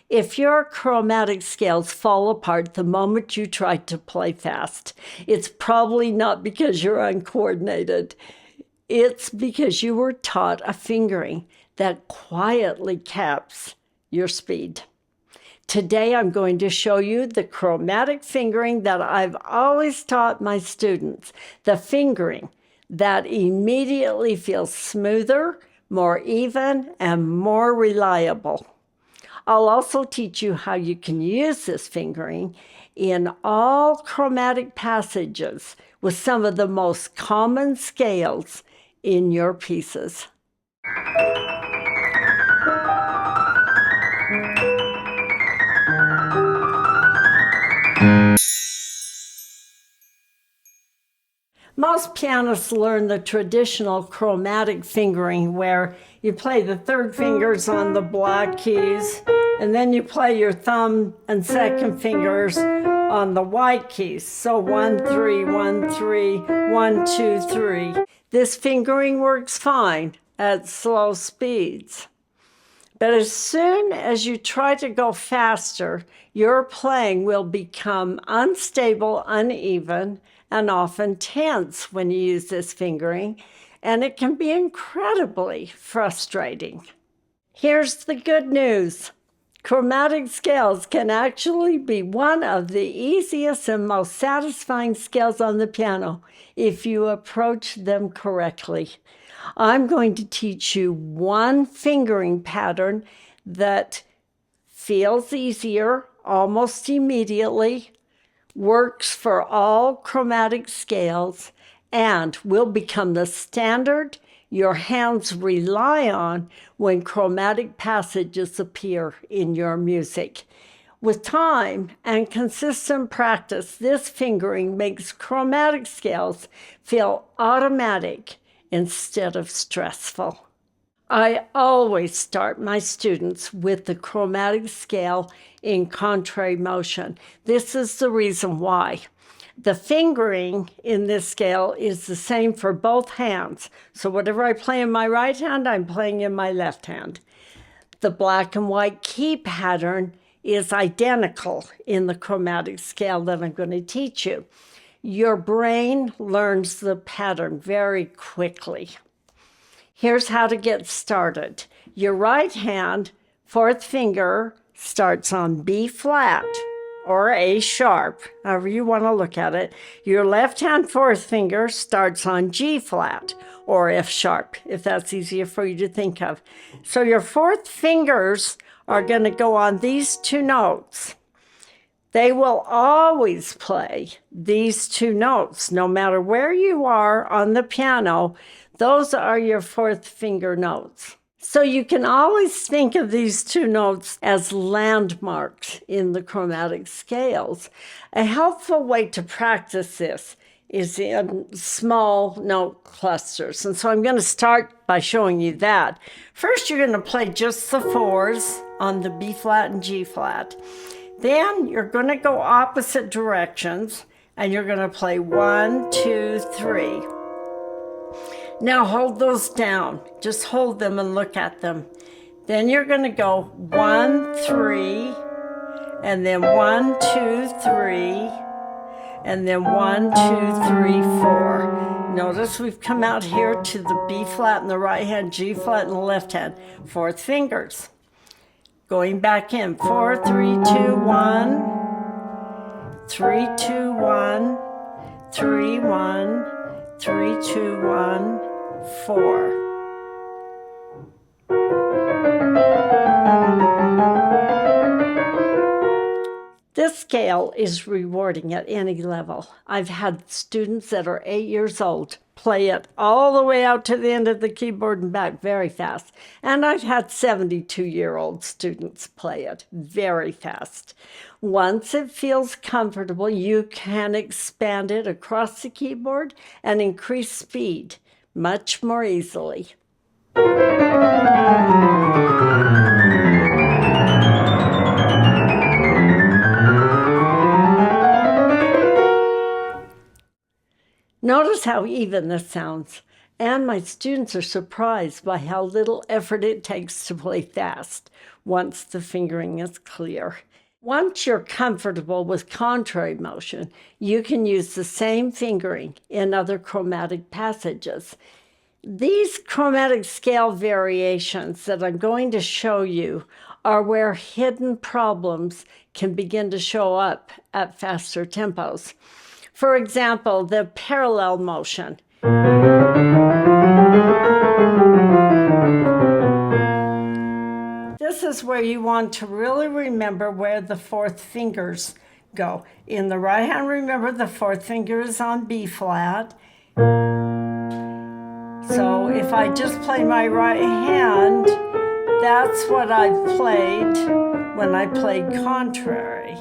If your chromatic scales fall apart the moment you try to play fast, it's probably not because you're uncoordinated. It's because you were taught a fingering that quietly caps your speed. Today, I'm going to show you the chromatic fingering that I've always taught my students, the fingering that immediately feels smoother, more even, and more reliable. I'll also teach you how you can use this fingering in all chromatic passages with some of the most common scales in your pieces. Most pianists learn the traditional chromatic fingering where you play the third fingers on the black keys, and then you play your thumb and second fingers on the white keys. So 1, 3, 1, 3, 1, 2, 3. This fingering works fine at slow speeds. But as soon as you try to go faster, your playing will become unstable, uneven, and often tense when you use this fingering, and it can be incredibly frustrating. Here's the good news. Chromatic scales can actually be one of the easiest and most satisfying scales on the piano if you approach them correctly. I'm going to teach you one fingering pattern that feels easier almost immediately, works for all chromatic scales, and will become the standard your hands rely on when chromatic passages appear in your music. With time and consistent practice, this fingering makes chromatic scales feel automatic instead of stressful. I always start my students with the chromatic scale in contrary motion. This is the reason why. The fingering in this scale is the same for both hands. So whatever I play in my right hand, I'm playing in my left hand. The black and white key pattern is identical in the chromatic scale that I'm going to teach you. Your brain learns the pattern very quickly. Here's how to get started. Your right hand, fourth finger, starts on B flat or A sharp, however you want to look at it. Your left hand fourth finger starts on G flat or F sharp, if that's easier for you to think of. So your fourth fingers are going to go on these two notes. They will always play these two notes, no matter where you are on the piano. Those are your fourth finger notes. So you can always think of these two notes as landmarks in the chromatic scales. A helpful way to practice this is in small note clusters. And so I'm going to start by showing you that. First, you're going to play just the fours on the B flat and G flat. Then you're going to go opposite directions, and you're going to play 1, 2, 3. Now hold those down. Just hold them and look at them. Then you're going to go 1, 3, and then 1, 2, 3, and then 1, 2, 3, 4. Notice we've come out here to the B flat in the right hand, G flat in the left hand, fourth fingers. Going back in, 4, 3, 2, 1, 3, 2, 1, 3, 1, 3, 2, 1, 4. This scale is rewarding at any level. I've had students that are 8 years old play it all the way out to the end of the keyboard and back very fast. And I've had 72-year-old students play it very fast. Once it feels comfortable, you can expand it across the keyboard and increase speed much more easily. Notice how even this sounds. And my students are surprised by how little effort it takes to play fast once the fingering is clear. Once you're comfortable with contrary motion, you can use the same fingering in other chromatic passages. These chromatic scale variations that I'm going to show you are where hidden problems can begin to show up at faster tempos. For example, the parallel motion. This is where you want to really remember where the fourth fingers go. In the right hand, remember the fourth finger is on B flat. So if I just play my right hand, that's what I've played when I played contrary.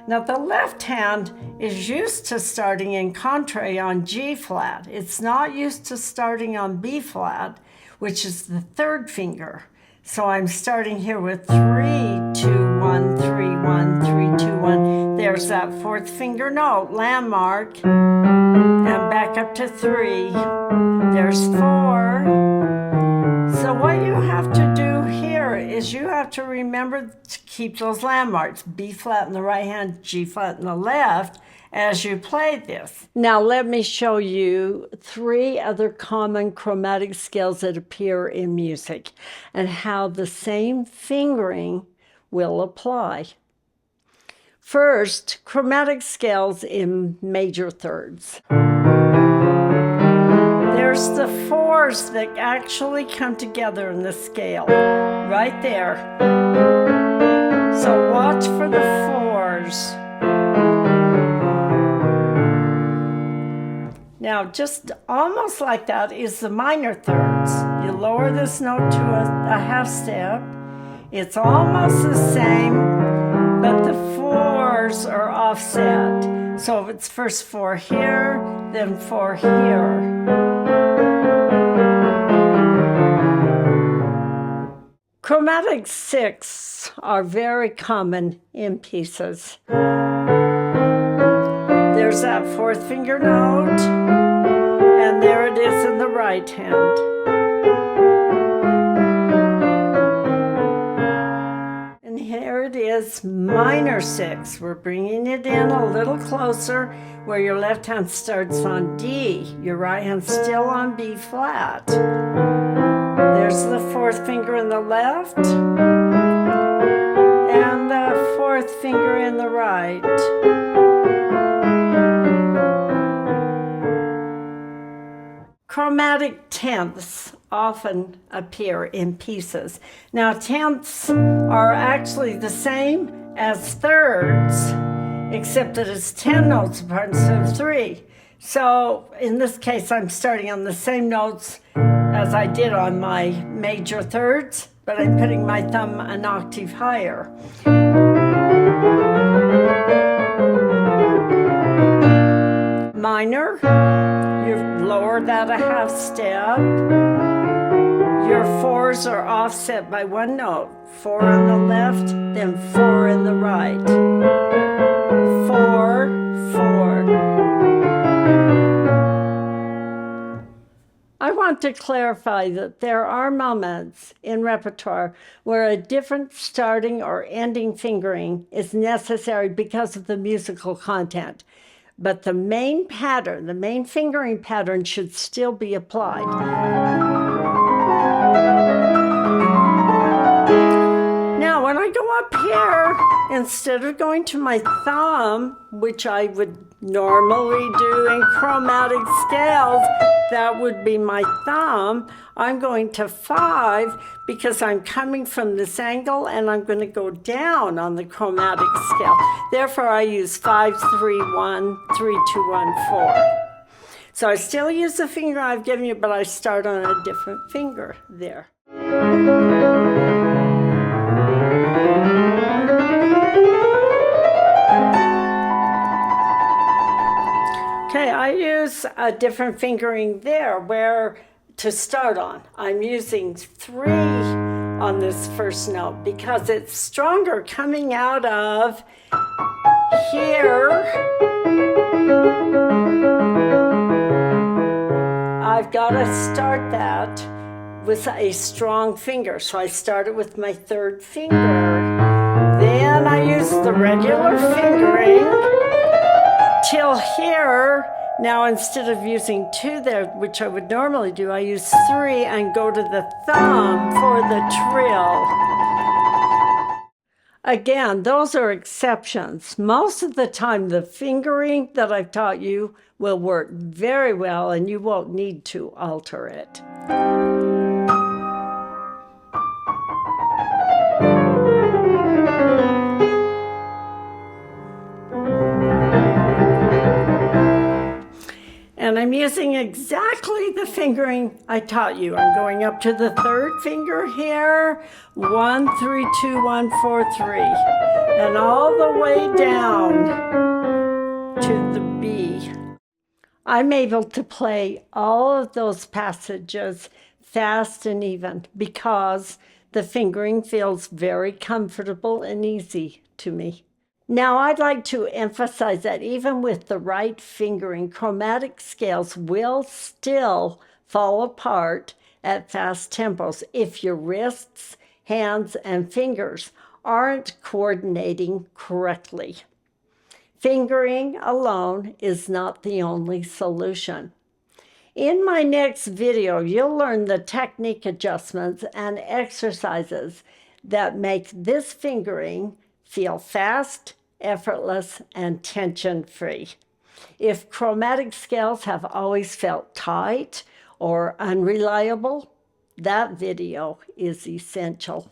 Now the left hand is used to starting in contrary on G flat. It's not used to starting on B flat, which is the third finger. So I'm starting here with 3, 2, 1, 3, 1, 3, 2, 1. There's that fourth finger note, landmark, and back up to 3. There's 4. So what you have to do here is you have to remember to keep those landmarks, B flat in the right hand, G flat in the left, as you play this. Now let me show you 3 other common chromatic scales that appear in music and how the same fingering will apply. First, chromatic scales in major thirds. There's the 4s that actually come together in the scale, right there. So watch for the 4s. Now, just almost like that is the minor thirds. You lower this note to a half step. It's almost the same, but the 4s are offset. So if it's first 4 here, then 4 here. Chromatic 6 are very common in pieces. There's that fourth finger note, and there it is in the right hand. And here it is, minor 6. We're bringing it in a little closer where your left hand starts on D, your right hand still on B flat. There's the fourth finger in the left, and the fourth finger in the right. Chromatic tenths often appear in pieces. Now, tenths are actually the same as thirds, except that it's 10 notes apart instead of 3. So in this case, I'm starting on the same notes as I did on my major thirds, but I'm putting my thumb an octave higher. Minor, you lower that a half step. Your 4s are offset by 1 note. 4 on the left, then 4 in the right. 4, 4. I want to clarify that there are moments in repertoire where a different starting or ending fingering is necessary because of the musical content. But the main pattern, the main fingering pattern should still be applied. Now, when I go up here, instead of going to my thumb, which I would normally do in chromatic scales, that would be my thumb, I'm going to 5 because I'm coming from this angle and I'm going to go down on the chromatic scale. Therefore, I use 5, 3, 1, 3, 2, 1, 4. So I still use the finger I've given you, but I start on a different finger there. Okay, I use a different fingering there where to start on. I'm using 3 on this first note because it's stronger coming out of here. I I've got to start that with a strong finger. So I started with my third finger. Then I use the regular fingering till here. Now instead of using 2 there, which I would normally do, I use 3 and go to the thumb for the trill. Again, those are exceptions. Most of the time, the fingering that I've taught you will work very well and you won't need to alter it. And I'm using exactly the fingering I taught you. I'm going up to the third finger here, 1, 3, 2, 1, 4, 3, and all the way down to the B. I'm able to play all of those passages fast and even because the fingering feels very comfortable and easy to me. Now, I'd like to emphasize that even with the right fingering, chromatic scales will still fall apart at fast tempos if your wrists, hands, and fingers aren't coordinating correctly. Fingering alone is not the only solution. In my next video, you'll learn the technique adjustments and exercises that make this fingering feel fast, effortless, and tension-free. If chromatic scales have always felt tight or unreliable, that video is essential.